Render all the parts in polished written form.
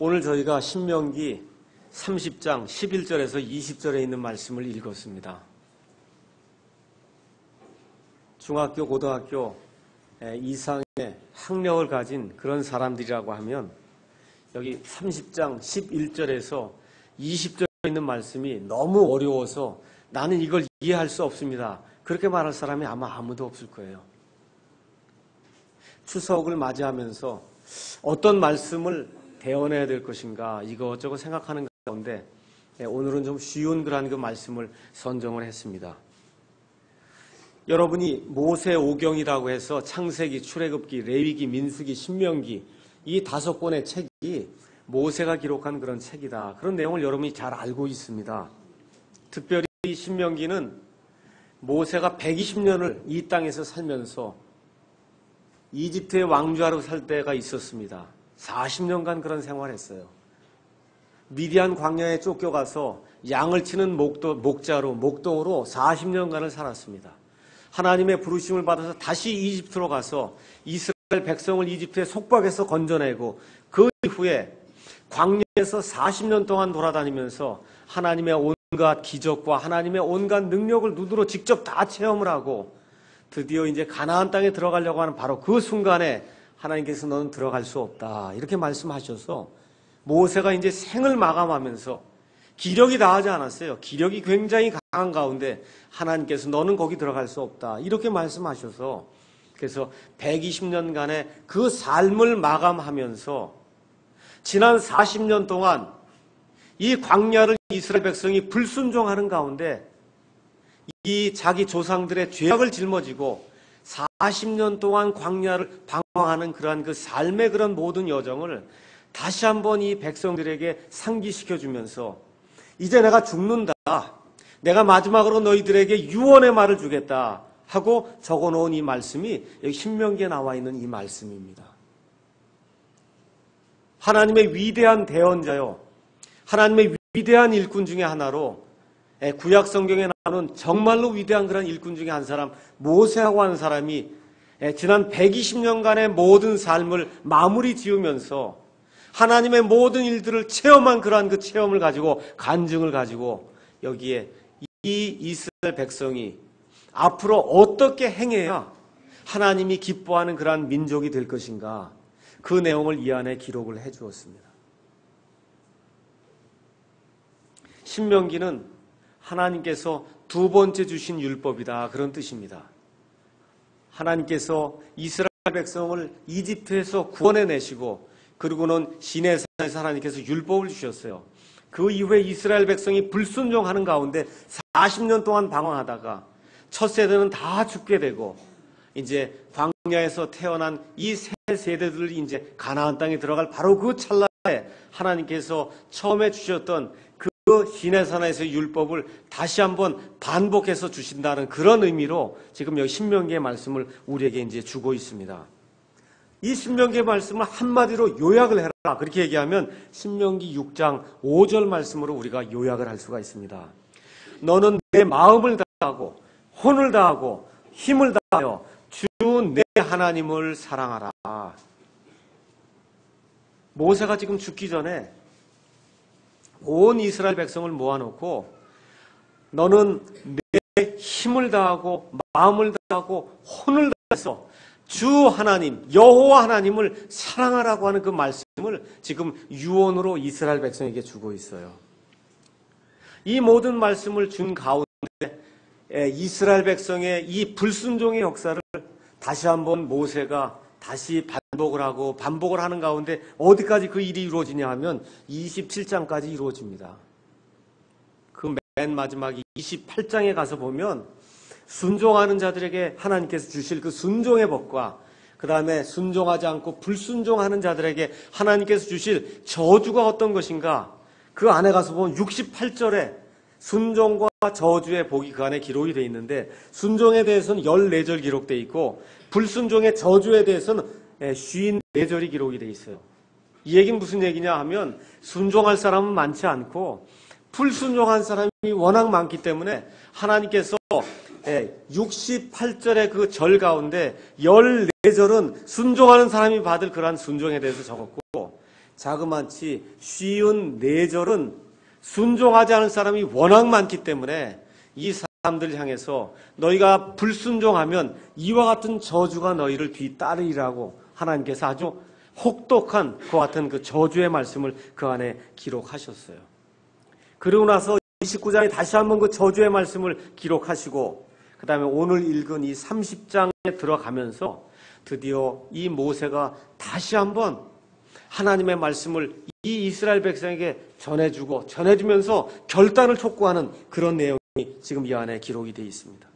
오늘 저희가 신명기 30장 11절에서 20절에 있는 말씀을 읽었습니다. 중학교, 고등학교 이상의 학력을 가진 그런 사람들이라고 하면 여기 30장 11절에서 20절에 있는 말씀이 너무 어려워서 나는 이걸 이해할 수 없습니다. 그렇게 말할 사람이 아마 아무도 없을 거예요. 추석을 맞이하면서 어떤 말씀을 대언해야 될 것인가 이것저것 생각하는 가운데 오늘은 좀 쉬운 그런 그 말씀을 선정을 했습니다. 여러분이 모세오경이라고 해서 창세기, 출애굽기, 레위기, 민수기, 신명기 이 5권의 책이 모세가 기록한 그런 책이다. 그런 내용을 여러분이 잘 알고 있습니다. 특별히 신명기는 모세가 120년을 이 땅에서 살면서 이집트의 왕좌로 살 때가 있었습니다. 40년간 그런 생활을 했어요. 미디안 광야에 쫓겨가서 양을 치는 목동으로 40년간을 살았습니다. 하나님의 부르심을 받아서 다시 이집트로 가서 이스라엘 백성을 이집트의 속박에서 건져내고 그 이후에 광야에서 40년 동안 돌아다니면서 하나님의 온갖 기적과 하나님의 온갖 능력을 눈으로 직접 다 체험을 하고 드디어 이제 가나안 땅에 들어가려고 하는 바로 그 순간에 하나님께서 너는 들어갈 수 없다 이렇게 말씀하셔서 모세가 이제 생을 마감하면서 기력이 다하지 않았어요. 기력이 굉장히 강한 가운데 하나님께서 너는 거기 들어갈 수 없다 이렇게 말씀하셔서 그래서 120년간의 그 삶을 마감하면서 지난 40년 동안 이 광야를 이스라엘 백성이 불순종하는 가운데 이 자기 조상들의 죄악을 짊어지고 40년 동안 광야를 방황하는 그러한 그 삶의 그런 모든 여정을 다시 한번 이 백성들에게 상기시켜주면서 이제 내가 죽는다. 내가 마지막으로 너희들에게 유언의 말을 주겠다 하고 적어놓은 이 말씀이 여기 신명기에 나와 있는 이 말씀입니다. 하나님의 위대한 대언자요. 하나님의 위대한 일꾼 중에 하나로 구약 성경에 나오는 정말로 위대한 그런 일꾼 중에 한 사람 모세라고 하는 사람이 지난 120년간의 모든 삶을 마무리 지으면서 하나님의 모든 일들을 체험한 그러한 그 체험을 가지고 간증을 가지고 여기에 이 이스라엘 백성이 앞으로 어떻게 행해야 하나님이 기뻐하는 그러한 민족이 될 것인가 그 내용을 이 안에 기록을 해 주었습니다. 신명기는 하나님께서 두 번째 주신 율법이다 그런 뜻입니다. 하나님께서 이스라엘 백성을 이집트에서 구원해내시고 그리고는 시내산에서 하나님께서 율법을 주셨어요. 그 이후에 이스라엘 백성이 불순종하는 가운데 40년 동안 방황하다가 첫 세대는 다 죽게 되고 이제 광야에서 태어난 이 세 세대들이 이제 가나안 땅에 들어갈 바로 그 찰나에 하나님께서 처음에 주셨던 그 시내산에서의 율법을 다시 한번 반복해서 주신다는 그런 의미로 지금 여기 신명기의 말씀을 우리에게 이제 주고 있습니다. 이 신명기의 말씀을 한마디로 요약을 해라 그렇게 얘기하면 신명기 6장 5절 말씀으로 우리가 요약을 할 수가 있습니다. 너는 내 마음을 다하고 혼을 다하고 힘을 다하여 주 내 하나님을 사랑하라. 모세가 지금 죽기 전에 온 이스라엘 백성을 모아놓고 너는 내 힘을 다하고 마음을 다하고 혼을 다해서 주 하나님 여호와 하나님을 사랑하라고 하는 그 말씀을 지금 유언으로 이스라엘 백성에게 주고 있어요. 이 모든 말씀을 준 가운데 이스라엘 백성의 이 불순종의 역사를 다시 한번 모세가 다시 반복을 하는 가운데 어디까지 그 일이 이루어지냐 하면 27장까지 이루어집니다. 그 맨 마지막 28장에 가서 보면 순종하는 자들에게 하나님께서 주실 그 순종의 법과 그 다음에 순종하지 않고 불순종하는 자들에게 하나님께서 주실 저주가 어떤 것인가 그 안에 가서 보면 68절에 순종과 저주의 복이 그 안에 기록이 되어 있는데 순종에 대해서는 14절 기록되어 있고 불순종의 저주에 대해서는 54절이 기록이 되어 있어요. 이 얘기는 무슨 얘기냐 하면 순종할 사람은 많지 않고 불순종한 사람이 워낙 많기 때문에 하나님께서 68절의 그 절 가운데 14절은 순종하는 사람이 받을 그러한 순종에 대해서 적었고 자그마치 쉬운 뇌절은 순종하지 않을 사람이 워낙 많기 때문에 이 사람들 향해서 너희가 불순종하면 이와 같은 저주가 너희를 뒤따르리라고 하나님께서 아주 혹독한 그와 같은 그 저주의 말씀을 그 안에 기록하셨어요. 그러고 나서 29장에 다시 한번 그 저주의 말씀을 기록하시고 그 다음에 오늘 읽은 이 30장에 들어가면서 드디어 이 모세가 다시 한번 하나님의 말씀을 이 이스라엘 백성에게 전해주면서 결단을 촉구하는 그런 내용이 지금 이 안에 기록이 되어 있습니다.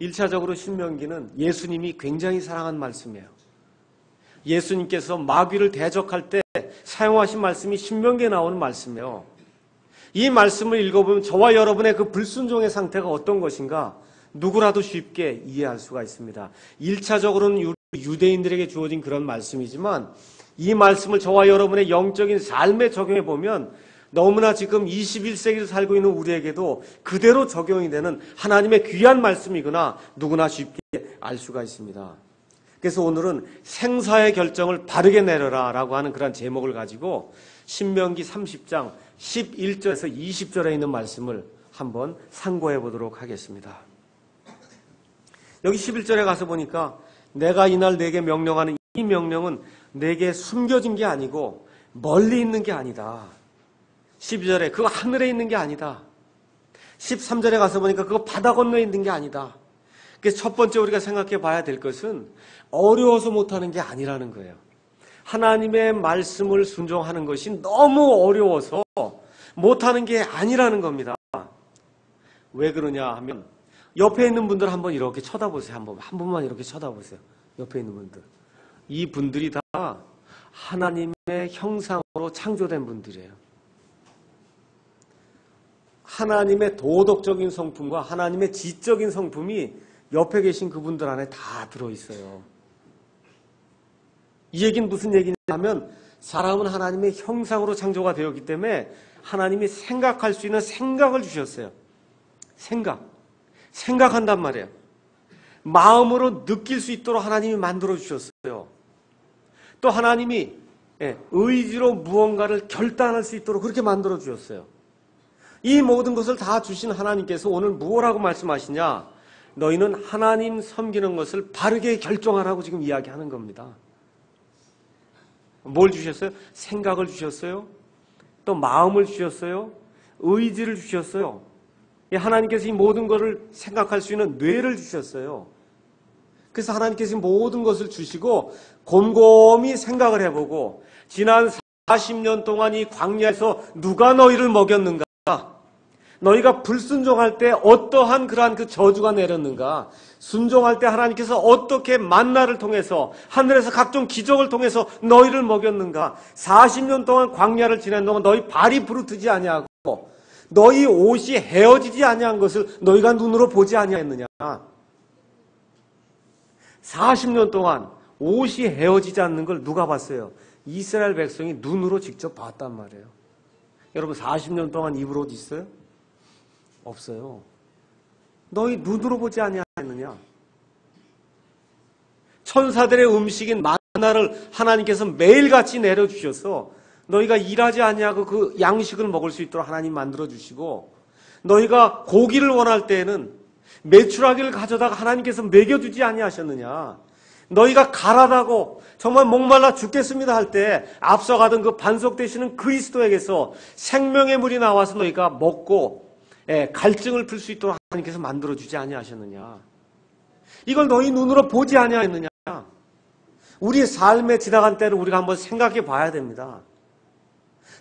1차적으로 신명기는 예수님이 굉장히 사랑한 말씀이에요. 예수님께서 마귀를 대적할 때 사용하신 말씀이 신명기에 나오는 말씀이에요. 이 말씀을 읽어보면 저와 여러분의 그 불순종의 상태가 어떤 것인가 누구라도 쉽게 이해할 수가 있습니다. 1차적으로는 유대인들에게 주어진 그런 말씀이지만 이 말씀을 저와 여러분의 영적인 삶에 적용해 보면 너무나 지금 21세기를 살고 있는 우리에게도 그대로 적용이 되는 하나님의 귀한 말씀이구나 누구나 쉽게 알 수가 있습니다. 그래서 오늘은 생사의 결정을 바르게 내려라 라고 하는 그런 제목을 가지고 신명기 30장 11절에서 20절에 있는 말씀을 한번 상고해 보도록 하겠습니다. 여기 11절에 가서 보니까 내가 이날 내게 명령하는 이 명령은 내게 숨겨진 게 아니고 멀리 있는 게 아니다. 12절에 그거 하늘에 있는 게 아니다. 13절에 가서 보니까 그거 바다 건너에 있는 게 아니다. 그래서 첫 번째 우리가 생각해 봐야 될 것은 어려워서 못하는 게 아니라는 거예요. 하나님의 말씀을 순종하는 것이 너무 어려워서 못하는 게 아니라는 겁니다. 왜 그러냐 하면 옆에 있는 분들 한번 이렇게 쳐다보세요. 한 번만 이렇게 쳐다보세요. 옆에 있는 분들. 이 분들이 다 하나님의 형상으로 창조된 분들이에요. 하나님의 도덕적인 성품과 하나님의 지적인 성품이 옆에 계신 그분들 안에 다 들어있어요. 이 얘기는 무슨 얘기냐면 사람은 하나님의 형상으로 창조가 되었기 때문에 하나님이 생각할 수 있는 생각을 주셨어요. 생각한단 말이에요. 마음으로 느낄 수 있도록 하나님이 만들어 주셨어요. 또 하나님이 의지로 무언가를 결단할 수 있도록 그렇게 만들어 주셨어요. 이 모든 것을 다 주신 하나님께서 오늘 무엇라고 말씀하시냐? 너희는 하나님 섬기는 것을 바르게 결정하라고 지금 이야기하는 겁니다. 뭘 주셨어요? 생각을 주셨어요. 또 마음을 주셨어요. 의지를 주셨어요. 하나님께서 이 모든 것을 생각할 수 있는 뇌를 주셨어요. 그래서 하나님께서 이 모든 것을 주시고 곰곰이 생각을 해보고 지난 40년 동안 이 광야에서 누가 너희를 먹였는가? 너희가 불순종할 때 어떠한 그러한 그 저주가 내렸는가? 순종할 때 하나님께서 어떻게 만나를 통해서 하늘에서 각종 기적을 통해서 너희를 먹였는가? 40년 동안 광야를 지낸 동안 너희 발이 부르트지 아니하고 너희 옷이 헤어지지 아니한 것을 너희가 눈으로 보지 아니했느냐? 40년 동안 옷이 헤어지지 않는 걸 누가 봤어요? 이스라엘 백성이 눈으로 직접 봤단 말이에요. 여러분 40년 동안 입을 옷 있어요? 없어요. 너희 눈으로 보지 아니하였느냐? 천사들의 음식인 만나를 하나님께서 매일같이 내려주셔서 너희가 일하지 아니하고 그 양식을 먹을 수 있도록 하나님 만들어주시고 너희가 고기를 원할 때에는 메추라기를 가져다가 하나님께서 먹여주지 아니하셨느냐? 너희가 가라다고 정말 목말라 죽겠습니다 할 때 앞서가던 그 반석되시는 그리스도에게서 생명의 물이 나와서 너희가 먹고 갈증을 풀 수 있도록 하나님께서 만들어주지 아니하셨느냐? 이걸 너희 눈으로 보지 아니하였느냐? 우리의 삶에 지나간 때를 우리가 한번 생각해 봐야 됩니다.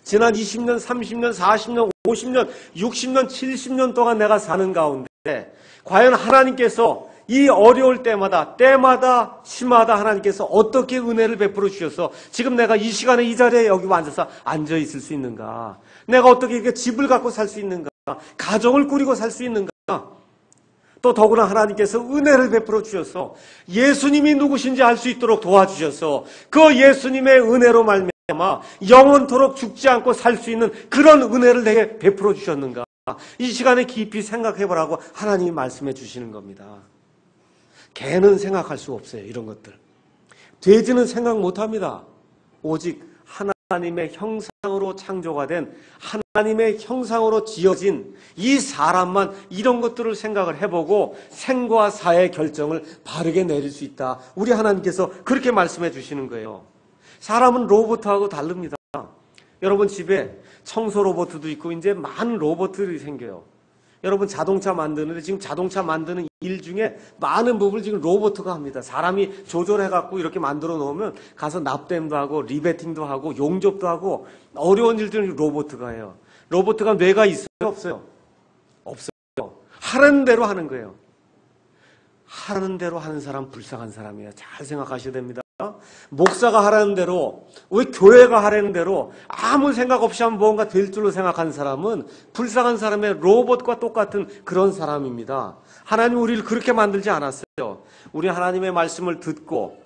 지난 20년, 30년, 40년, 50년, 60년, 70년 동안 내가 사는 가운데 과연 하나님께서 이 어려울 때마다 시마다 하나님께서 어떻게 은혜를 베풀어 주셔서 지금 내가 이 시간에 이 자리에 여기 앉아서 앉아 있을 수 있는가? 내가 어떻게 이렇게 집을 갖고 살 수 있는가? 가정을 꾸리고 살 수 있는가? 또 더구나 하나님께서 은혜를 베풀어 주셔서 예수님이 누구신지 알 수 있도록 도와주셔서 그 예수님의 은혜로 말미암아 영원토록 죽지 않고 살 수 있는 그런 은혜를 내게 베풀어 주셨는가? 이 시간에 깊이 생각해 보라고 하나님이 말씀해 주시는 겁니다. 개는 생각할 수 없어요. 이런 것들. 돼지는 생각 못 합니다. 오직 하나님의 형상으로 창조가 된 하나님의 형상으로 지어진 이 사람만 이런 것들을 생각을 해보고 생과 사의 결정을 바르게 내릴 수 있다. 우리 하나님께서 그렇게 말씀해 주시는 거예요. 사람은 로봇하고 다릅니다. 여러분 집에 청소 로봇도 있고 이제 많은 로봇들이 생겨요. 여러분 자동차 만드는데 지금 자동차 만드는 일 중에 많은 부분을 지금 로봇가 합니다. 사람이 조절해갖고 이렇게 만들어 놓으면 가서 납땜도 하고 리베팅도 하고 용접도 하고 어려운 일들은 로봇가 해요. 로봇가 뇌가 있어요? 없어요? 없어요. 하는 대로 하는 거예요. 하는 대로 하는 사람 불쌍한 사람이에요. 잘 생각하셔야 됩니다. 목사가 하라는 대로, 왜 교회가 하라는 대로 아무 생각 없이 하면 뭔가 될 줄로 생각하는 사람은 불쌍한 사람의 로봇과 똑같은 그런 사람입니다. 하나님 우리를 그렇게 만들지 않았어요. 우리 하나님의 말씀을 듣고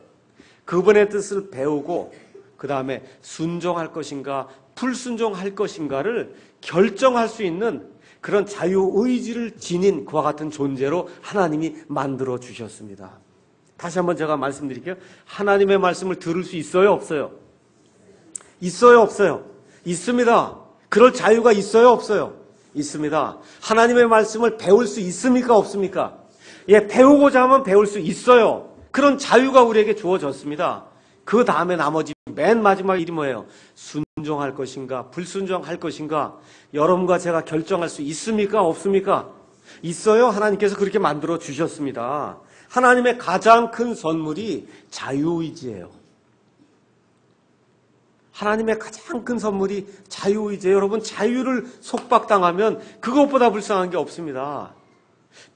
그분의 뜻을 배우고 그 다음에 순종할 것인가 불순종할 것인가를 결정할 수 있는 그런 자유의지를 지닌 그와 같은 존재로 하나님이 만들어 주셨습니다. 다시 한번 제가 말씀드릴게요. 하나님의 말씀을 들을 수 있어요? 없어요? 있어요? 없어요? 있습니다. 그럴 자유가 있어요? 없어요? 있습니다. 하나님의 말씀을 배울 수 있습니까? 없습니까? 예, 배우고자 하면 배울 수 있어요. 그런 자유가 우리에게 주어졌습니다. 그 다음에 나머지 맨 마지막 일이 뭐예요? 순종할 것인가 불순종할 것인가 여러분과 제가 결정할 수 있습니까? 없습니까? 있어요. 하나님께서 그렇게 만들어 주셨습니다. 하나님의 가장 큰 선물이 자유의지예요. 하나님의 가장 큰 선물이 자유의지예요. 여러분 자유를 속박당하면 그것보다 불쌍한 게 없습니다.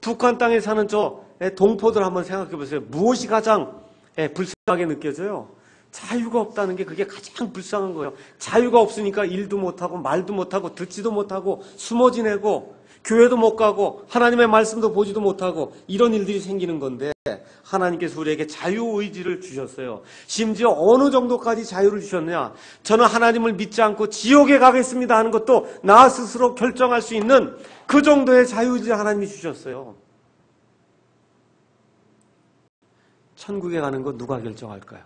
북한 땅에 사는 저 동포들 한번 생각해 보세요. 무엇이 가장 불쌍하게 느껴져요? 자유가 없다는 게 그게 가장 불쌍한 거예요. 자유가 없으니까 일도 못하고 말도 못하고 듣지도 못하고 숨어 지내고 교회도 못 가고 하나님의 말씀도 보지도 못하고 이런 일들이 생기는 건데 하나님께서 우리에게 자유의지를 주셨어요. 심지어 어느 정도까지 자유를 주셨느냐? 저는 하나님을 믿지 않고 지옥에 가겠습니다 하는 것도 나 스스로 결정할 수 있는 그 정도의 자유의지를 하나님이 주셨어요. 천국에 가는 거 누가 결정할까요?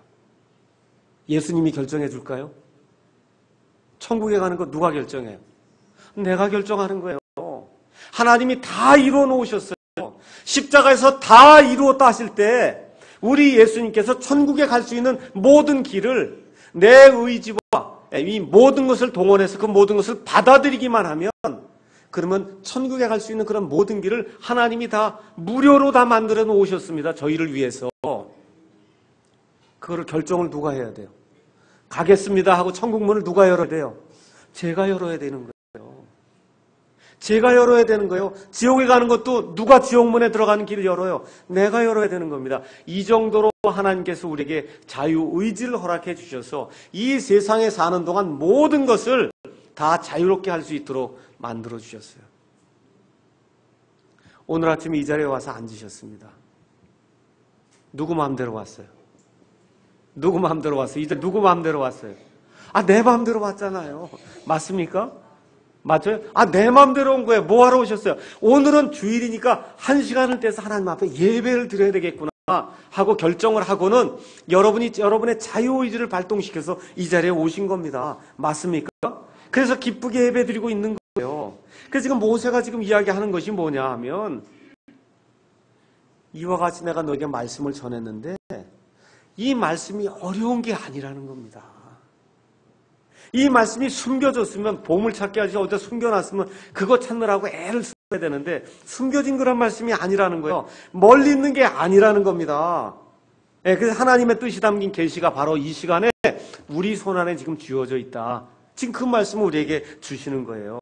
예수님이 결정해 줄까요? 천국에 가는 거 누가 결정해요? 내가 결정하는 거예요. 하나님이 다 이루어 놓으셨어요. 십자가에서 다 이루었다 하실 때 우리 예수님께서 천국에 갈 수 있는 모든 길을 내 의지와 이 모든 것을 동원해서 그 모든 것을 받아들이기만 하면 그러면 천국에 갈 수 있는 그런 모든 길을 하나님이 다 무료로 다 만들어 놓으셨습니다. 저희를 위해서. 그거를 결정을 누가 해야 돼요? 가겠습니다 하고 천국 문을 누가 열어야 돼요? 제가 열어야 되는 거예요. 제가 열어야 되는 거예요. 지옥에 가는 것도 누가 지옥문에 들어가는 길을 열어요? 내가 열어야 되는 겁니다. 이 정도로 하나님께서 우리에게 자유의지를 허락해 주셔서 이 세상에 사는 동안 모든 것을 다 자유롭게 할 수 있도록 만들어 주셨어요. 오늘 아침에 이 자리에 와서 앉으셨습니다. 누구 마음대로 왔어요? 누구 마음대로 왔어요? 이제 누구 마음대로 왔어요? 내 마음대로 왔잖아요. 맞습니까? 맞아요? 내 마음대로 온 거예요. 뭐 하러 오셨어요? 오늘은 주일이니까 1시간을 떼서 하나님 앞에 예배를 드려야 되겠구나 하고 결정을 하고는 여러분의 자유의지를 발동시켜서 이 자리에 오신 겁니다. 맞습니까? 그래서 기쁘게 예배 드리고 있는 거예요. 그래서 지금 모세가 지금 이야기하는 것이 뭐냐 하면 이와 같이 내가 너에게 말씀을 전했는데 이 말씀이 어려운 게 아니라는 겁니다. 이 말씀이 숨겨졌으면 보물찾기 하지 어디다 숨겨놨으면 그거 찾느라고 애를 써야 되는데 숨겨진 그런 말씀이 아니라는 거예요. 멀리 있는 게 아니라는 겁니다. 그래서 하나님의 뜻이 담긴 계시가 바로 이 시간에 우리 손안에 지금 쥐어져 있다. 지금 그 말씀을 우리에게 주시는 거예요.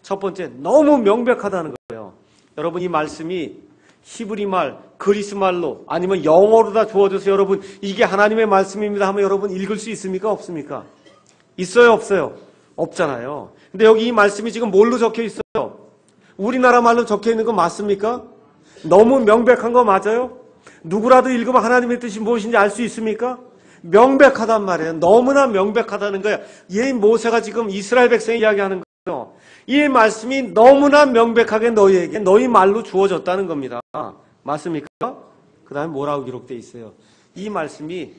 첫 번째, 너무 명백하다는 거예요. 여러분 이 말씀이 히브리 말, 그리스 말로 아니면 영어로 다 주어져서 여러분 이게 하나님의 말씀입니다 하면 여러분 읽을 수 있습니까? 없습니까? 있어요? 없어요? 없잖아요. 근데 여기 이 말씀이 지금 뭘로 적혀 있어요? 우리나라 말로 적혀 있는 거 맞습니까? 너무 명백한 거 맞아요? 누구라도 읽으면 하나님의 뜻이 무엇인지 알 수 있습니까? 명백하단 말이에요. 너무나 명백하다는 거예요. 이 모세가 지금 이스라엘 백성이 이야기하는 거예요. 이 말씀이 너무나 명백하게 너희에게 너희 말로 주어졌다는 겁니다. 맞습니까? 그 다음에 뭐라고 기록되어 있어요? 이 말씀이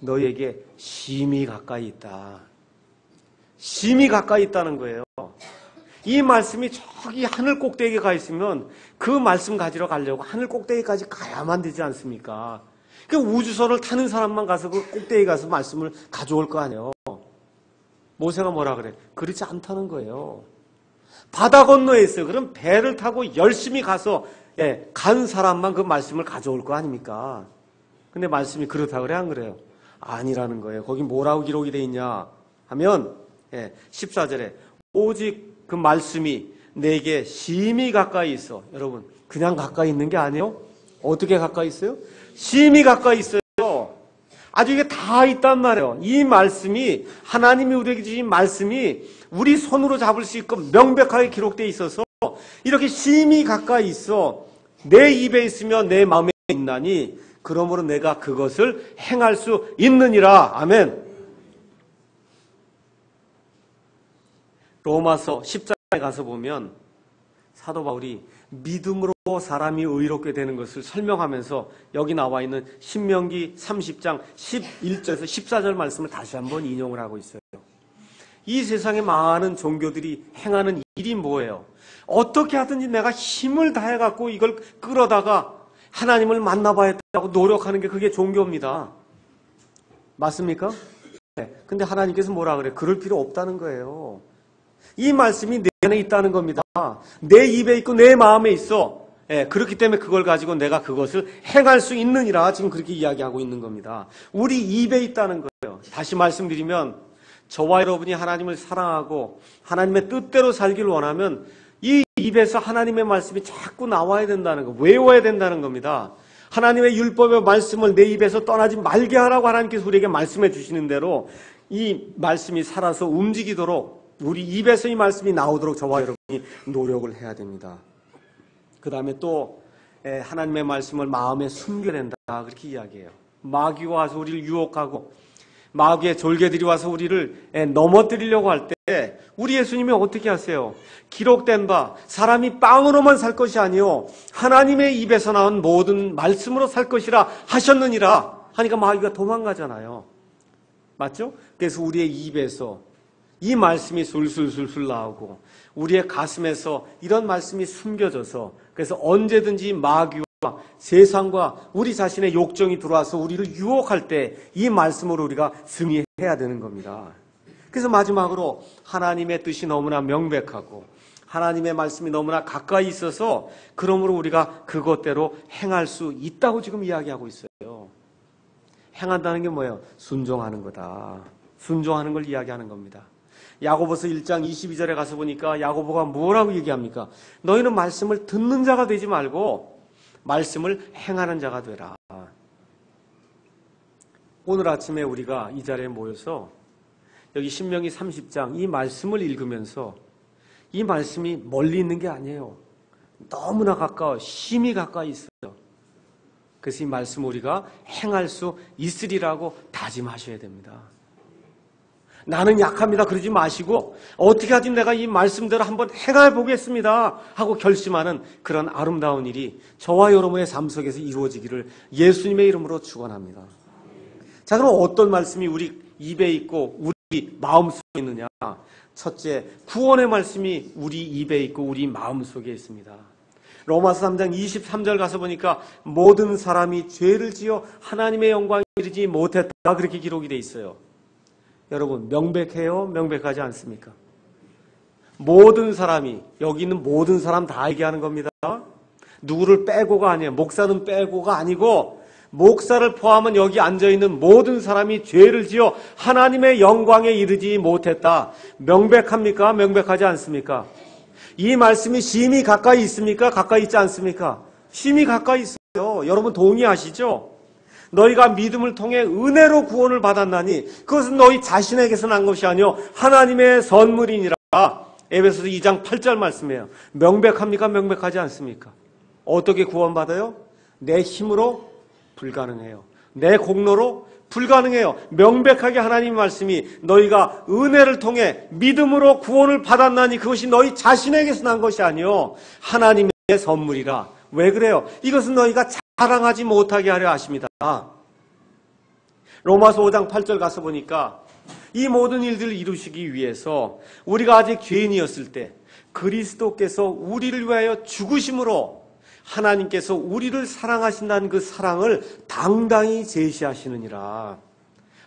너희에게 심히 가까이 있다. 심히 가까이 있다는 거예요. 이 말씀이 저기 하늘 꼭대기에 가 있으면 그 말씀 가지러 가려고 하늘 꼭대기까지 가야만 되지 않습니까? 그 우주선을 타는 사람만 가서 그 꼭대기에 가서 말씀을 가져올 거 아니에요. 모세가 뭐라 그래? 그렇지 않다는 거예요. 바다 건너에 있어요. 그럼 배를 타고 열심히 가서 간 사람만 그 말씀을 가져올 거 아닙니까? 근데 말씀이 그렇다 그래 안 그래요? 아니라는 거예요. 거기 뭐라고 기록이 돼 있냐 하면 14절에 오직 그 말씀이 내게 심히 가까이 있어. 여러분 그냥 가까이 있는 게 아니에요. 어떻게 가까이 있어요? 심히 가까이 있어요. 아주 이게 다 있단 말이에요. 이 말씀이 하나님이 우리에게 주신 말씀이 우리 손으로 잡을 수 있고 명백하게 기록되어 있어서 이렇게 심히 가까이 있어. 내 입에 있으며 내 마음에 있나니 그러므로 내가 그것을 행할 수 있느니라. 아멘. 로마서 10장에 가서 보면 사도 바울이 믿음으로 사람이 의롭게 되는 것을 설명하면서 여기 나와 있는 신명기 30장 11절에서 14절 말씀을 다시 한번 인용을 하고 있어요. 이 세상에 많은 종교들이 행하는 일이 뭐예요? 어떻게 하든지 내가 힘을 다해갖고 이걸 끌어다가 하나님을 만나봐야겠다고 노력하는 게 그게 종교입니다. 맞습니까? 네. 근데 하나님께서 뭐라 그래? 그럴 필요 없다는 거예요. 이 말씀이 내 안에 있다는 겁니다. 내 입에 있고 내 마음에 있어. 그렇기 때문에 그걸 가지고 내가 그것을 행할 수 있느니라 지금 그렇게 이야기하고 있는 겁니다. 우리 입에 있다는 거예요. 다시 말씀드리면 저와 여러분이 하나님을 사랑하고 하나님의 뜻대로 살기를 원하면 이 입에서 하나님의 말씀이 자꾸 나와야 된다는 거, 외워야 된다는 겁니다. 하나님의 율법의 말씀을 내 입에서 떠나지 말게 하라고 하나님께서 우리에게 말씀해 주시는 대로 이 말씀이 살아서 움직이도록 우리 입에서 이 말씀이 나오도록 저와 여러분이 노력을 해야 됩니다. 그 다음에 또 하나님의 말씀을 마음에 숨겨야 된다 그렇게 이야기해요. 마귀가 와서 우리를 유혹하고 마귀의 졸개들이 와서 우리를 넘어뜨리려고 할 때 우리 예수님이 어떻게 하세요? 기록된 바 사람이 빵으로만 살 것이 아니요 하나님의 입에서 나온 모든 말씀으로 살 것이라 하셨느니라 하니까 마귀가 도망가잖아요. 맞죠? 그래서 우리의 입에서 이 말씀이 술술술술 나오고 우리의 가슴에서 이런 말씀이 숨겨져서 그래서 언제든지 마귀와 세상과 우리 자신의 욕정이 들어와서 우리를 유혹할 때 이 말씀으로 우리가 승리해야 되는 겁니다. 그래서 마지막으로 하나님의 뜻이 너무나 명백하고 하나님의 말씀이 너무나 가까이 있어서 그러므로 우리가 그것대로 행할 수 있다고 지금 이야기하고 있어요. 행한다는 게 뭐예요? 순종하는 거다. 순종하는 걸 이야기하는 겁니다. 야고보서 1장 22절에 가서 보니까 야고보가 뭐라고 얘기합니까? 너희는 말씀을 듣는 자가 되지 말고 말씀을 행하는 자가 되라. 오늘 아침에 우리가 이 자리에 모여서 여기 신명기 30장 이 말씀을 읽으면서 이 말씀이 멀리 있는 게 아니에요. 너무나 가까워, 심히 가까이 있어요. 그래서 이 말씀 우리가 행할 수 있으리라고 다짐하셔야 됩니다. 나는 약합니다. 그러지 마시고 어떻게 하든 내가 이 말씀대로 한번 행해 보겠습니다 하고 결심하는 그런 아름다운 일이 저와 여러분의 삶 속에서 이루어지기를 예수님의 이름으로 축원합니다. 자, 그럼 어떤 말씀이 우리 입에 있고 우리 마음속에 있느냐? 첫째, 구원의 말씀이 우리 입에 있고 우리 마음속에 있습니다. 로마서 3장 23절 가서 보니까 모든 사람이 죄를 지어 하나님의 영광에 이르지 못했다 그렇게 기록이 돼 있어요. 여러분 명백해요? 명백하지 않습니까? 모든 사람이 여기 있는 모든 사람 다 얘기하는 겁니다. 누구를 빼고가 아니에요. 목사는 빼고가 아니고 목사를 포함한 여기 앉아있는 모든 사람이 죄를 지어 하나님의 영광에 이르지 못했다. 명백합니까? 명백하지 않습니까? 이 말씀이 심히 가까이 있습니까? 가까이 있지 않습니까? 심히 가까이 있어요. 여러분 동의하시죠? 너희가 믿음을 통해 은혜로 구원을 받았나니 그것은 너희 자신에게서 난 것이 아니요 하나님의 선물이니라. 에베소서 2장 8절 말씀이에요. 명백합니까? 명백하지 않습니까? 어떻게 구원받아요? 내 힘으로 불가능해요. 내 공로로 불가능해요. 명백하게 하나님 말씀이 너희가 은혜를 통해 믿음으로 구원을 받았나니 그것이 너희 자신에게서 난 것이 아니요 하나님의 선물이라. 왜 그래요? 이것은 너희가 자랑하지 못하게 하려 하십니다. 로마서 5장 8절 가서 보니까 이 모든 일들을 이루시기 위해서 우리가 아직 죄인이었을 때 그리스도께서 우리를 위하여 죽으심으로 하나님께서 우리를 사랑하신다는 그 사랑을 당당히 제시하시느니라.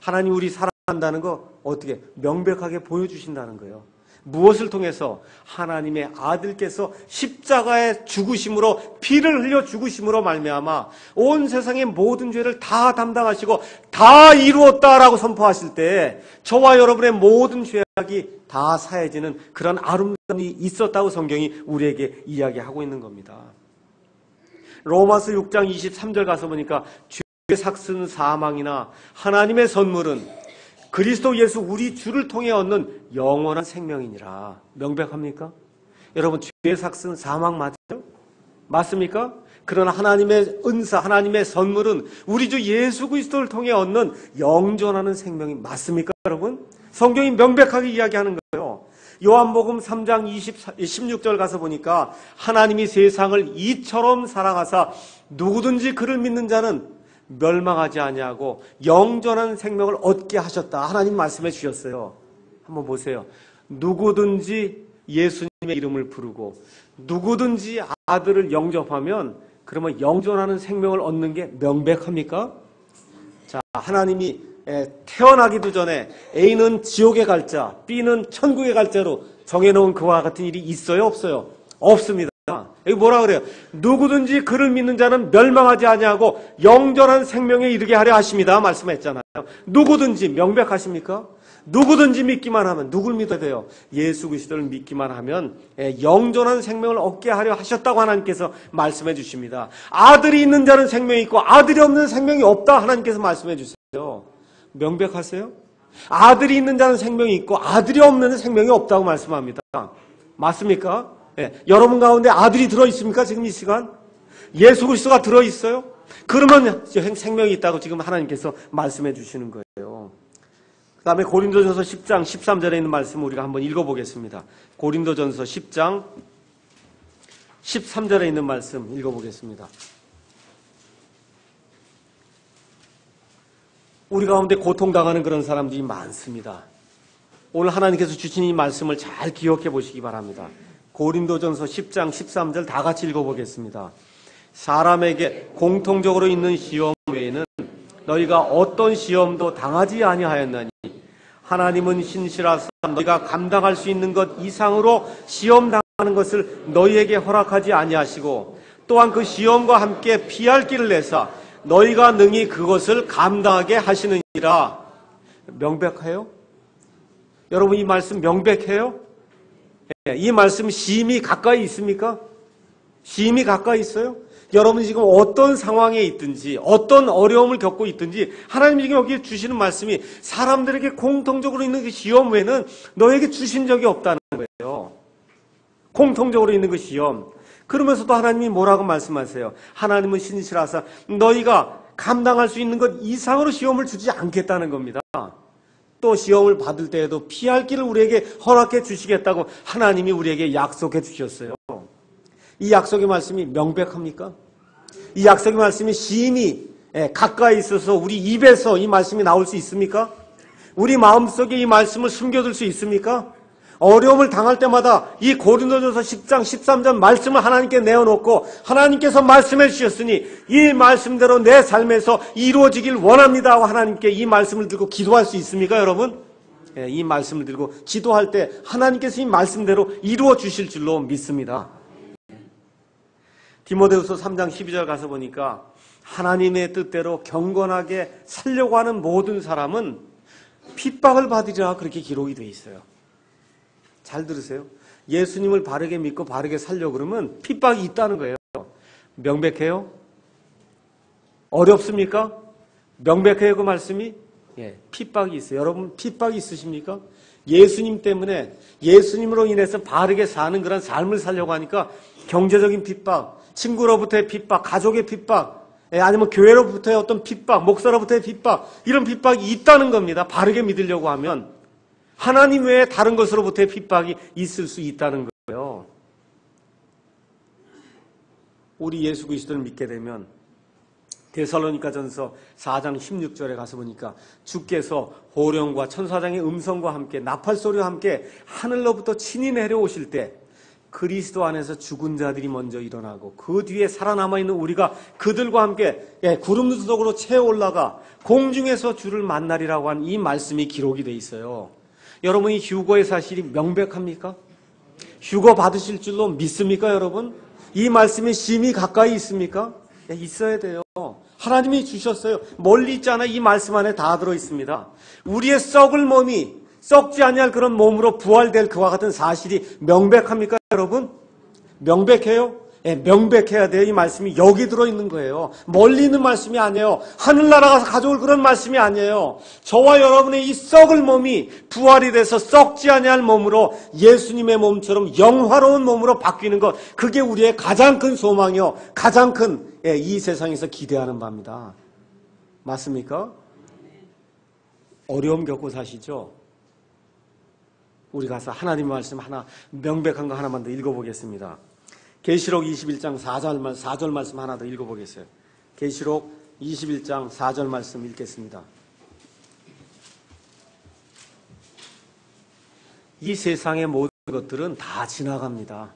하나님 우리 사랑한다는 거 어떻게 명백하게 보여주신다는 거예요. 무엇을 통해서? 하나님의 아들께서 십자가에 죽으심으로, 피를 흘려 죽으심으로 말미암아 온 세상의 모든 죄를 다 담당하시고 다 이루었다라고 선포하실 때 저와 여러분의 모든 죄악이 다 사해지는 그런 아름다움이 있었다고 성경이 우리에게 이야기하고 있는 겁니다. 로마서 6장 23절 가서 보니까 죄의 삭슨 사망이나 하나님의 선물은 그리스도 예수 우리 주를 통해 얻는 영원한 생명이니라. 명백합니까? 여러분, 죄의 삭슨 사망 맞죠? 맞습니까? 그러나 하나님의 은사, 하나님의 선물은 우리 주 예수 그리스도를 통해 얻는 영존하는 생명이 맞습니까, 여러분? 성경이 명백하게 이야기하는 거예요. 요한복음 3장 16절 가서 보니까 하나님이 세상을 이처럼 사랑하사 누구든지 그를 믿는 자는 멸망하지 아니하고 영존한 생명을 얻게 하셨다. 하나님 말씀해 주셨어요. 한번 보세요. 누구든지 예수님의 이름을 부르고 누구든지 아들을 영접하면 그러면 영존하는 생명을 얻는 게 명백합니까? 자, 하나님이 태어나기도 전에 A는 지옥에 갈 자, B는 천국에 갈 자로 정해놓은 그와 같은 일이 있어요? 없어요? 없습니다. 여기 뭐라 그래요? 누구든지 그를 믿는 자는 멸망하지 아니하고 영존한 생명에 이르게 하려 하십니다. 말씀했잖아요. 누구든지 명백하십니까? 누구든지 믿기만 하면, 누굴 믿어야 돼요? 예수 그리스도를 믿기만 하면 영존한 생명을 얻게 하려 하셨다고 하나님께서 말씀해 주십니다. 아들이 있는 자는 생명이 있고 아들이 없는 생명이 없다 하나님께서 말씀해 주세요. 명백하세요? 아들이 있는 자는 생명이 있고 아들이 없는 생명이 없다고 말씀합니다. 맞습니까? 여러분 가운데 아들이 들어있습니까? 지금 이 시간? 예수 그리스도가 들어있어요? 그러면 생명이 있다고 지금 하나님께서 말씀해 주시는 거예요. 그 다음에 고린도전서 10장 13절에 있는 말씀을 우리가 한번 읽어보겠습니다. 고린도전서 10장 13절에 있는 말씀 읽어보겠습니다. 우리 가운데 고통당하는 그런 사람들이 많습니다. 오늘 하나님께서 주신 이 말씀을 잘 기억해 보시기 바랍니다. 고린도전서 10장 13절 다 같이 읽어보겠습니다. 사람에게 공통적으로 있는 시험 외에는 너희가 어떤 시험도 당하지 아니하였나니 하나님은 신실하사 너희가 감당할 수 있는 것 이상으로 시험 당하는 것을 너희에게 허락하지 아니하시고 또한 그 시험과 함께 피할 길을 내사 너희가 능히 그것을 감당하게 하시느니라. 명백해요? 여러분 이 말씀 명백해요? 이 말씀 심히 가까이 있습니까? 심히 가까이 있어요? 여러분이 지금 어떤 상황에 있든지 어떤 어려움을 겪고 있든지 하나님이 지금 여기 주시는 말씀이 사람들에게 공통적으로 있는 그 시험 외에는 너에게 주신 적이 없다는 거예요. 공통적으로 있는 그 시험. 그러면서도 하나님이 뭐라고 말씀하세요? 하나님은 신실하사 너희가 감당할 수 있는 것 이상으로 시험을 주지 않겠다는 겁니다. 또 시험을 받을 때에도 피할 길을 우리에게 허락해 주시겠다고 하나님이 우리에게 약속해 주셨어요. 이 약속의 말씀이 명백합니까? 이 약속의 말씀이 심히 가까이 있어서 우리 입에서 이 말씀이 나올 수 있습니까? 우리 마음속에 이 말씀을 숨겨둘 수 있습니까? 어려움을 당할 때마다 이 고린도전서 10장 13절 말씀을 하나님께 내어놓고 하나님께서 말씀해 주셨으니 이 말씀대로 내 삶에서 이루어지길 원합니다 하고 하나님께 이 말씀을 들고 기도할 수 있습니까, 여러분? 이 말씀을 들고 기도할 때 하나님께서 이 말씀대로 이루어 주실 줄로 믿습니다. 디모데후서 3장 12절 가서 보니까 하나님의 뜻대로 경건하게 살려고 하는 모든 사람은 핍박을 받으리라 그렇게 기록이 되어 있어요. 잘 들으세요. 예수님을 바르게 믿고 바르게 살려고 그러면 핍박이 있다는 거예요. 명백해요? 어렵습니까? 명백해요 그 말씀이? 핍박이 있어요. 여러분 핍박이 있으십니까? 예수님 때문에 예수님으로 인해서 바르게 사는 그런 삶을 살려고 하니까 경제적인 핍박, 친구로부터의 핍박, 가족의 핍박, 아니면 교회로부터의 어떤 핍박, 목사로부터의 핍박, 이런 핍박이 있다는 겁니다. 바르게 믿으려고 하면 하나님 외에 다른 것으로부터의 핍박이 있을 수 있다는 거예요. 우리 예수 그리스도를 믿게 되면 데살로니가전서 4장 16절에 가서 보니까 주께서 호령과 천사장의 음성과 함께 나팔소리와 함께 하늘로부터 친히 내려오실 때 그리스도 안에서 죽은 자들이 먼저 일어나고 그 뒤에 살아남아있는 우리가 그들과 함께 구름 속으로 채 올라가 공중에서 주를 만나리라고 한 이 말씀이 기록이 돼 있어요. 여러분이 휴거의 사실이 명백합니까? 휴거 받으실 줄로 믿습니까, 여러분? 이 말씀이 심히 가까이 있습니까? 있어야 돼요. 하나님이 주셨어요. 멀리 있지 않아 이 말씀 안에 다 들어있습니다. 우리의 썩을 몸이 썩지 아니할 그런 몸으로 부활될 그와 같은 사실이 명백합니까, 여러분? 명백해요? 명백해야 돼요. 이 말씀이 여기 들어있는 거예요. 멀리 있는 말씀이 아니에요. 하늘나라 가서 가져올 그런 말씀이 아니에요. 저와 여러분의 이 썩을 몸이 부활이 돼서 썩지 아니할 몸으로 예수님의 몸처럼 영화로운 몸으로 바뀌는 것, 그게 우리의 가장 큰 소망이요. 가장 큰 이 세상에서 기대하는 바입니다. 맞습니까? 어려움 겪고 사시죠? 우리 가서 하나님의 말씀 하나, 명백한 거 하나만 더 읽어보겠습니다. 계시록 21장 4절 말씀 하나 더 읽어보겠어요. 계시록 21장 4절 말씀 읽겠습니다. 이 세상의 모든 것들은 다 지나갑니다.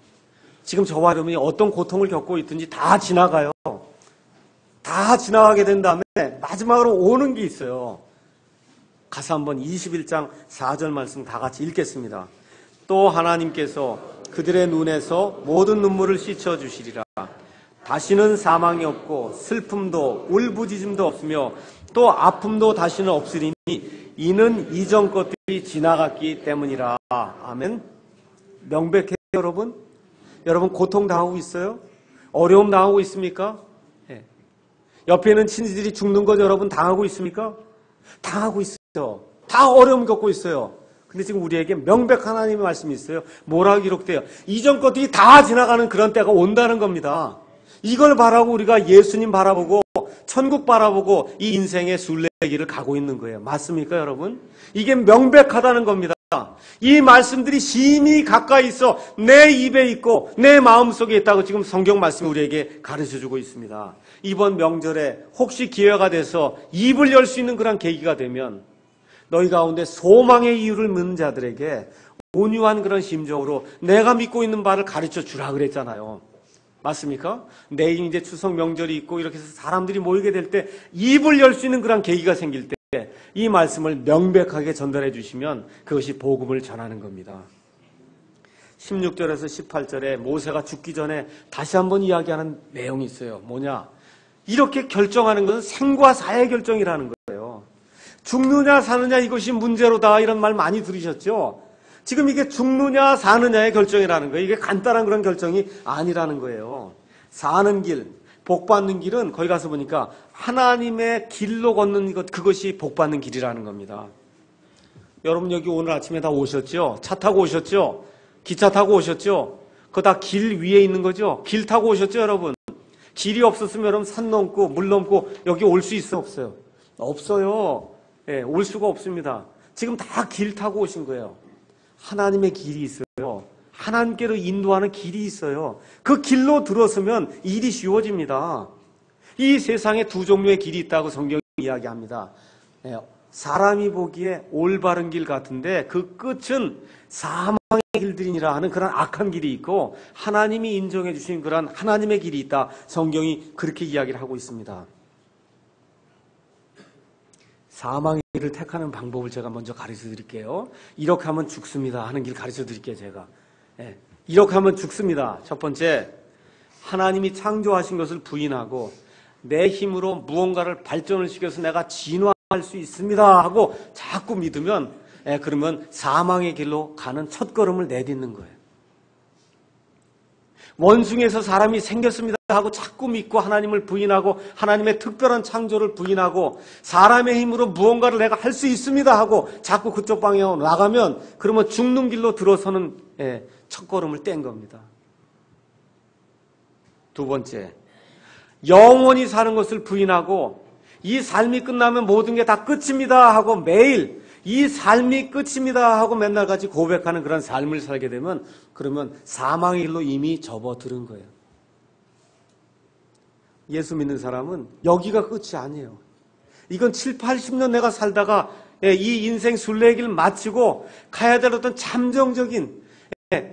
지금 저와 여러분이 어떤 고통을 겪고 있든지 다 지나가요. 다 지나가게 된 다음에 마지막으로 오는 게 있어요. 가서 한번 21장 4절 말씀 다 같이 읽겠습니다. 또 하나님께서 그들의 눈에서 모든 눈물을 씻어주시리라. 다시는 사망이 없고 슬픔도 울부짖음도 없으며 또 아픔도 다시는 없으리니 이는 이전 것들이 지나갔기 때문이라. 아멘. 명백해요, 여러분? 여러분 고통 당하고 있어요? 어려움 당하고 있습니까? 옆에 있는 친지들이 죽는 것 여러분 당하고 있습니까? 당하고 있어요. 다 어려움 겪고 있어요. 근데 지금 우리에게 명백한 하나님의 말씀이 있어요. 뭐라고 기록돼요? 이전 것들이 다 지나가는 그런 때가 온다는 겁니다. 이걸 바라고 우리가 예수님 바라보고 천국 바라보고 이 인생의 순례길을 가고 있는 거예요. 맞습니까, 여러분? 이게 명백하다는 겁니다. 이 말씀들이 심히 가까이 있어 내 입에 있고 내 마음속에 있다고 지금 성경 말씀이 우리에게 가르쳐주고 있습니다. 이번 명절에 혹시 기회가 돼서 입을 열 수 있는 그런 계기가 되면 너희 가운데 소망의 이유를 묻는 자들에게 온유한 그런 심정으로 내가 믿고 있는 바를 가르쳐 주라 그랬잖아요. 맞습니까? 내일 이제 추석 명절이 있고 이렇게 해서 사람들이 모이게 될 때 입을 열 수 있는 그런 계기가 생길 때 이 말씀을 명백하게 전달해 주시면 그것이 복음을 전하는 겁니다. 16절에서 18절에 모세가 죽기 전에 다시 한번 이야기하는 내용이 있어요. 뭐냐? 이렇게 결정하는 것은 생과 사의 결정이라는 거예요. 죽느냐 사느냐 이것이 문제로다 이런 말 많이 들으셨죠? 지금 이게 죽느냐 사느냐의 결정이라는 거예요. 이게 간단한 그런 결정이 아니라는 거예요. 사는 길, 복 받는 길은 거기 가서 보니까 하나님의 길로 걷는 것, 그것이 복 받는 길이라는 겁니다. 여러분 여기 오늘 아침에 다 오셨죠? 차 타고 오셨죠? 기차 타고 오셨죠? 그거 다 길 위에 있는 거죠? 길 타고 오셨죠, 여러분? 길이 없었으면 여러분 산 넘고 물 넘고 여기 올 수 있어요, 없어요? 없어요. 예, 올 수가 없습니다. 지금 다 길 타고 오신 거예요. 하나님의 길이 있어요. 하나님께로 인도하는 길이 있어요. 그 길로 들어서면 일이 쉬워집니다. 이 세상에 두 종류의 길이 있다고 성경이 이야기합니다. 사람이 보기에 올바른 길 같은데 그 끝은 사망의 길들이니라 하는 그런 악한 길이 있고 하나님이 인정해 주신 그런 하나님의 길이 있다. 성경이 그렇게 이야기를 하고 있습니다. 사망의 길을 택하는 방법을 제가 먼저 가르쳐 드릴게요. 이렇게 하면 죽습니다 하는 길 가르쳐 드릴게요, 제가. 이렇게 하면 죽습니다. 첫 번째, 하나님이 창조하신 것을 부인하고 내 힘으로 무언가를 발전을 시켜서 내가 진화할 수 있습니다 하고 자꾸 믿으면 그러면 사망의 길로 가는 첫 걸음을 내딛는 거예요. 원숭이에서 사람이 생겼습니다 하고 자꾸 믿고 하나님을 부인하고 하나님의 특별한 창조를 부인하고 사람의 힘으로 무언가를 내가 할 수 있습니다 하고 자꾸 그쪽 방향으로 나가면 그러면 죽는 길로 들어서는 첫 걸음을 뗀 겁니다. 두 번째, 영원히 사는 것을 부인하고 이 삶이 끝나면 모든 게 다 끝입니다 하고 매일 이 삶이 끝입니다 하고 맨날 같이 고백하는 그런 삶을 살게 되면 그러면 사망의 길로 이미 접어들은 거예요. 예수 믿는 사람은 여기가 끝이 아니에요. 이건 7, 80년 내가 살다가 이 인생 순례길 마치고 가야 될 어떤 잠정적인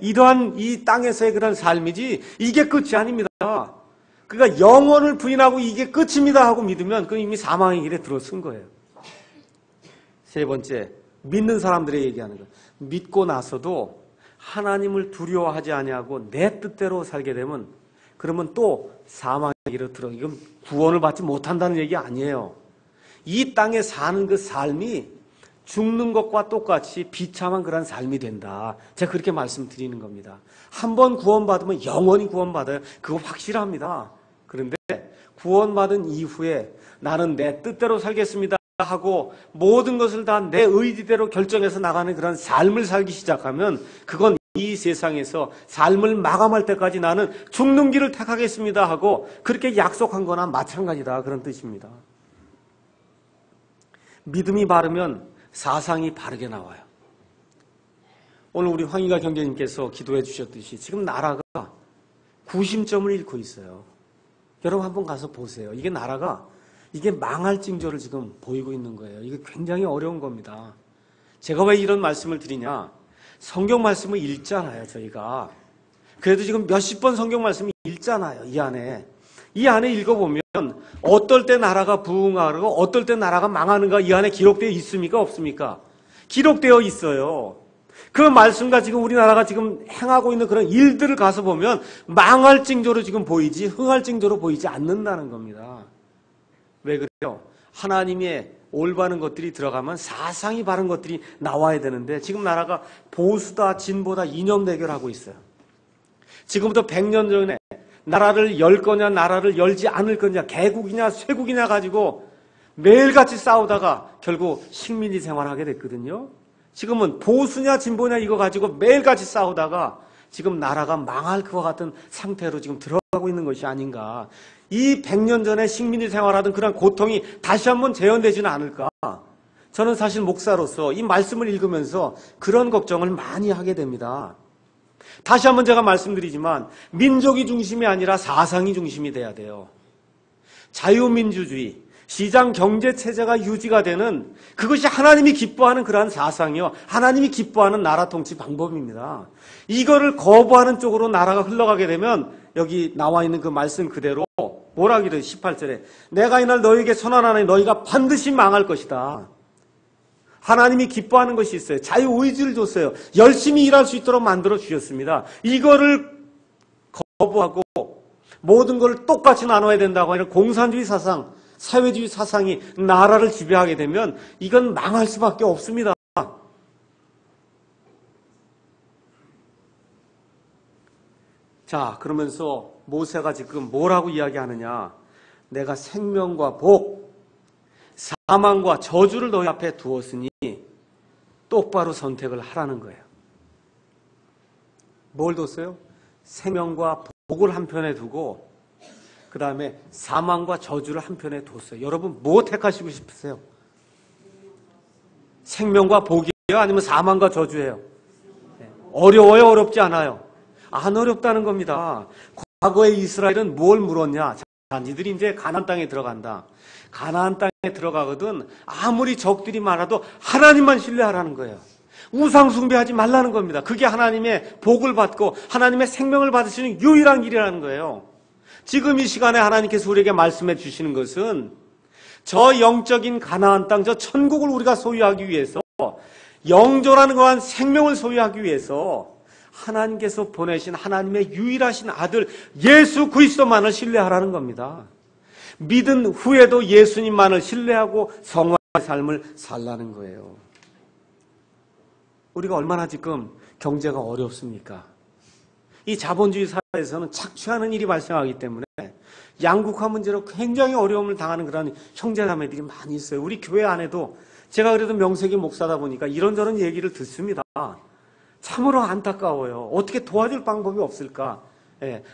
이러한 이 땅에서의 그런 삶이지 이게 끝이 아닙니다. 그러니까 영혼을 부인하고 이게 끝입니다 하고 믿으면 그건 이미 사망의 길에 들어선 거예요. 세 번째, 믿는 사람들이 얘기하는 거예요. 믿고 나서도 하나님을 두려워하지 아니하고 내 뜻대로 살게 되면 그러면 또 사망의 길에 들어. 이건 구원을 받지 못한다는 얘기 아니에요. 이 땅에 사는 그 삶이 죽는 것과 똑같이 비참한 그런 삶이 된다. 제가 그렇게 말씀드리는 겁니다. 한 번 구원받으면 영원히 구원받아요. 그거 확실합니다. 그런데 구원받은 이후에 나는 내 뜻대로 살겠습니다 하고 모든 것을 다 내 의지대로 결정해서 나가는 그런 삶을 살기 시작하면 그건 이 세상에서 삶을 마감할 때까지 나는 죽는 길을 택하겠습니다 하고 그렇게 약속한 거나 마찬가지다. 그런 뜻입니다. 믿음이 바르면 사상이 바르게 나와요. 오늘 우리 황희가 경제님께서 기도해 주셨듯이 지금 나라가 구심점을 잃고 있어요. 여러분 한번 가서 보세요. 이게 나라가 이게 망할 징조를 지금 보이고 있는 거예요. 이게 굉장히 어려운 겁니다. 제가 왜 이런 말씀을 드리냐? 성경 말씀을 읽잖아요, 저희가. 그래도 지금 몇십 번 성경 말씀을 읽잖아요, 이 안에. 이 안에 읽어보면 어떨 때 나라가 부흥하고 어떨 때 나라가 망하는가 이 안에 기록되어 있습니까? 없습니까? 기록되어 있어요. 그 말씀과 지금 우리나라가 지금 행하고 있는 그런 일들을 가서 보면 망할 징조로 지금 보이지 흥할 징조로 보이지 않는다는 겁니다. 왜 그래요? 하나님의 올바른 것들이 들어가면 사상이 바른 것들이 나와야 되는데 지금 나라가 보수다 진보다 이념 대결하고 있어요. 지금부터 100년 전에 나라를 열 거냐 나라를 열지 않을 거냐 개국이냐 쇄국이냐 가지고 매일같이 싸우다가 결국 식민지 생활하게 됐거든요. 지금은 보수냐 진보냐 이거 가지고 매일같이 싸우다가 지금 나라가 망할 것과 같은 상태로 지금 들어가고 있는 것이 아닌가. 이 100년 전에 식민지 생활하던 그런 고통이 다시 한번 재현되지는 않을까. 저는 사실 목사로서 이 말씀을 읽으면서 그런 걱정을 많이 하게 됩니다. 다시 한번 제가 말씀드리지만 민족이 중심이 아니라 사상이 중심이 돼야 돼요. 자유민주주의, 시장 경제 체제가 유지가 되는 그것이 하나님이 기뻐하는 그러한 사상이요. 하나님이 기뻐하는 나라 통치 방법입니다. 이거를 거부하는 쪽으로 나라가 흘러가게 되면 여기 나와 있는 그 말씀 그대로 뭐라 그래요? 18절에 내가 이날 너희에게 선언하노니 너희가 반드시 망할 것이다. 하나님이 기뻐하는 것이 있어요. 자유의지를 줬어요. 열심히 일할 수 있도록 만들어 주셨습니다. 이거를 거부하고 모든 걸 똑같이 나눠야 된다고 하는 공산주의 사상, 사회주의 사상이 나라를 지배하게 되면 이건 망할 수밖에 없습니다. 자, 그러면서 모세가 지금 뭐라고 이야기하느냐? 내가 생명과 복, 사망과 저주를 너희 앞에 두었으니 똑바로 선택을 하라는 거예요. 뭘 뒀어요? 생명과 복을 한편에 두고 그 다음에 사망과 저주를 한편에 뒀어요. 여러분 뭐 택하시고 싶으세요? 생명과 복이에요? 아니면 사망과 저주예요? 어려워요? 어렵지 않아요? 안 어렵다는 겁니다. 과거에 이스라엘은 뭘 물었냐? 자, 니들이 이제 가나안 땅에 들어간다. 가나안 땅에 들어가거든 아무리 적들이 많아도 하나님만 신뢰하라는 거예요. 우상 숭배하지 말라는 겁니다. 그게 하나님의 복을 받고 하나님의 생명을 받을 수 있는 유일한 길이라는 거예요. 지금 이 시간에 하나님께서 우리에게 말씀해 주시는 것은 저 영적인 가나안 땅, 저 천국을 우리가 소유하기 위해서 영존하는 거한 생명을 소유하기 위해서 하나님께서 보내신 하나님의 유일하신 아들 예수 그리스도만을 신뢰하라는 겁니다. 믿은 후에도 예수님만을 신뢰하고 성화의 삶을 살라는 거예요. 우리가 얼마나 지금 경제가 어렵습니까? 이 자본주의 사회에서는 착취하는 일이 발생하기 때문에 양극화 문제로 굉장히 어려움을 당하는 그런 형제자매들이 많이 있어요. 우리 교회 안에도 제가 그래도 명색이 목사다 보니까 이런저런 얘기를 듣습니다. 참으로 안타까워요. 어떻게 도와줄 방법이 없을까?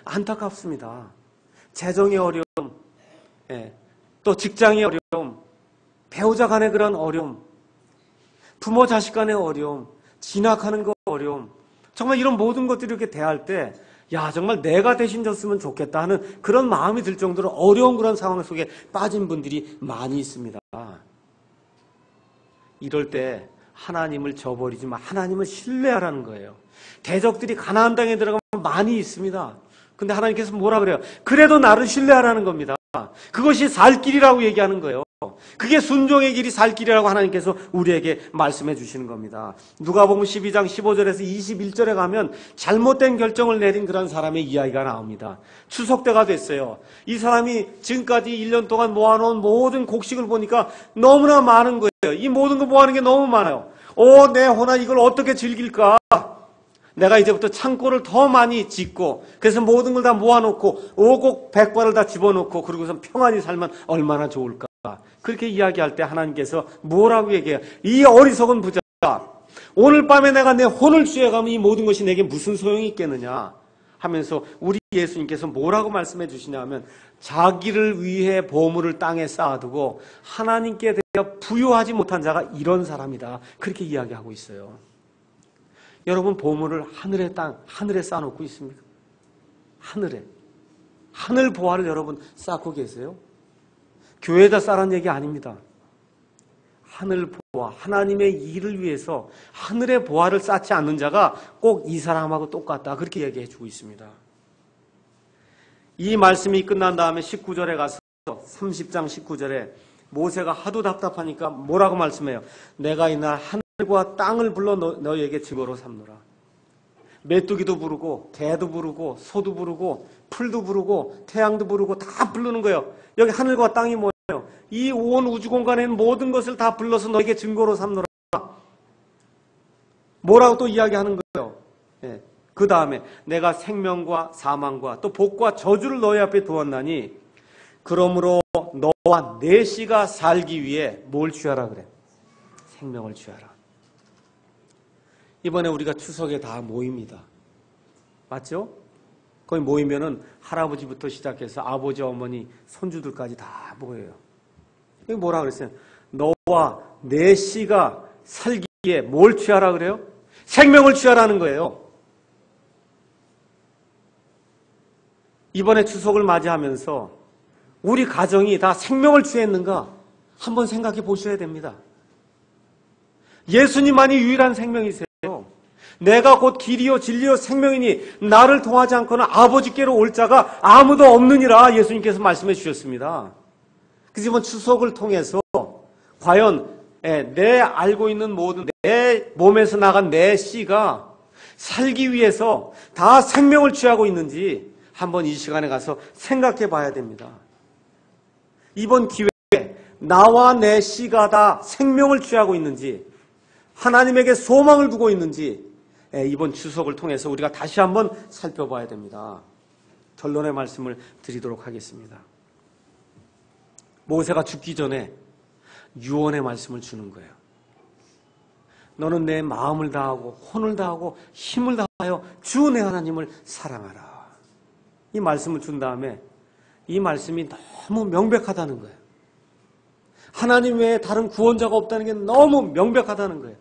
안타깝습니다. 재정의 어려움, 또 직장의 어려움, 배우자 간의 그런 어려움, 부모 자식 간의 어려움, 진학하는 거 어려움, 정말 이런 모든 것들을 이렇게 대할 때 야, 정말 내가 대신 졌으면 좋겠다 하는 그런 마음이 들 정도로 어려운 그런 상황 속에 빠진 분들이 많이 있습니다. 이럴 때 하나님을 저버리지만 하나님을 신뢰하라는 거예요. 대적들이 가나안 땅에 들어가면 많이 있습니다. 근데 하나님께서 뭐라 그래요? 그래도 나를 신뢰하라는 겁니다. 그것이 살 길이라고 얘기하는 거예요. 그게 순종의 길이 살 길이라고 하나님께서 우리에게 말씀해 주시는 겁니다. 누가복음 12장 15절에서 21절에 가면 잘못된 결정을 내린 그런 사람의 이야기가 나옵니다. 추석 때가 됐어요. 이 사람이 지금까지 1년 동안 모아놓은 모든 곡식을 보니까 너무나 많은 거예요. 이 모든 거 모아놓은 게 너무 많아요. 내 혼아 이걸 어떻게 즐길까? 내가 이제부터 창고를 더 많이 짓고 그래서 모든 걸 다 모아놓고 오곡 백과를 다 집어넣고 그러고서 평안히 살면 얼마나 좋을까? 그렇게 이야기할 때 하나님께서 뭐라고 얘기해요? 이 어리석은 부자, 오늘 밤에 내가 내 혼을 취해가면 이 모든 것이 내게 무슨 소용이 있겠느냐 하면서 우리 예수님께서 뭐라고 말씀해 주시냐면 자기를 위해 보물을 땅에 쌓아두고 하나님께 대하여 부유하지 못한 자가 이런 사람이다. 그렇게 이야기하고 있어요. 여러분, 보물을 하늘에 쌓아놓고 있습니까? 하늘 보화를 여러분 쌓고 계세요? 교회에다 쌓은 얘기 아닙니다. 하늘 보화, 하나님의 일을 위해서 하늘의 보화를 쌓지 않는 자가 꼭 이 사람하고 똑같다. 그렇게 얘기해 주고 있습니다. 이 말씀이 끝난 다음에 19절에 가서 30장 19절에 모세가 하도 답답하니까 뭐라고 말씀해요? 내가 이날 하늘과 땅을 불러 너희에게 증거로 삼노라. 메뚜기도 부르고 개도 부르고 소도 부르고 풀도 부르고 태양도 부르고 다 부르는 거예요. 여기 하늘과 땅이 뭐예요? 이 온 우주 공간에 있는 모든 것을 다 불러서 너에게 증거로 삼노라. 뭐라고 또 이야기하는 거예요? 그 다음에 내가 생명과 사망과 또 복과 저주를 너희 앞에 두었나니 그러므로 너와 내 씨가 살기 위해 뭘 취하라 그래? 생명을 취하라. 이번에 우리가 추석에 다 모입니다. 맞죠? 거기 모이면은 할아버지부터 시작해서 아버지, 어머니, 손주들까지 다 모여요. 이게 뭐라 그랬어요? 너와 내 씨가 살기에 뭘 취하라 그래요? 생명을 취하라는 거예요. 이번에 추석을 맞이하면서 우리 가정이 다 생명을 취했는가 한번 생각해 보셔야 됩니다. 예수님만이 유일한 생명이세요. 내가 곧 길이요 진리요 생명이니 나를 통하지 않고는 아버지께로 올 자가 아무도 없느니라 예수님께서 말씀해 주셨습니다. 그래서 이번 추석을 통해서 과연 내 알고 있는 모든 내 몸에서 나간 내 씨가 살기 위해서 다 생명을 취하고 있는지 한번 이 시간에 가서 생각해 봐야 됩니다. 이번 기회에 나와 내 씨가 다 생명을 취하고 있는지 하나님에게 소망을 두고 있는지 이번 추석을 통해서 우리가 다시 한번 살펴봐야 됩니다. 결론의 말씀을 드리도록 하겠습니다. 모세가 죽기 전에 유언의 말씀을 주는 거예요. 너는 내 마음을 다하고 혼을 다하고 힘을 다하여 주 내 하나님을 사랑하라. 이 말씀을 준 다음에 이 말씀이 너무 명백하다는 거예요. 하나님 외에 다른 구원자가 없다는 게 너무 명백하다는 거예요.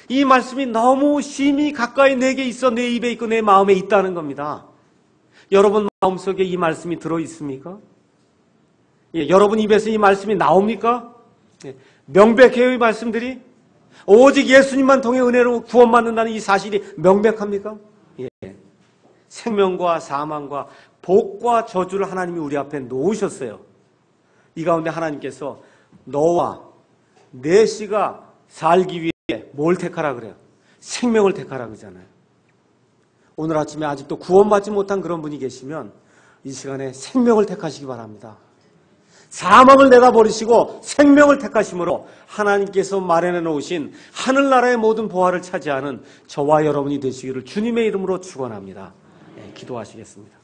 이 말씀이 너무 심히 가까이 내게 있어 내 입에 있고 내 마음에 있다는 겁니다. 여러분 마음속에 이 말씀이 들어있습니까? 여러분 입에서 이 말씀이 나옵니까? 명백해요, 이 말씀들이? 오직 예수님만 통해 은혜로 구원받는다는 이 사실이 명백합니까? 생명과 사망과 복과 저주를 하나님이 우리 앞에 놓으셨어요. 이 가운데 하나님께서 너와 내 씨가 살기 위해 뭘 택하라 그래요? 생명을 택하라 그러잖아요. 오늘 아침에 아직도 구원받지 못한 그런 분이 계시면 이 시간에 생명을 택하시기 바랍니다. 사망을 내다버리시고 생명을 택하심으로 하나님께서 마련해 놓으신 하늘나라의 모든 보화를 차지하는 저와 여러분이 되시기를 주님의 이름으로 축원합니다. 기도하시겠습니다.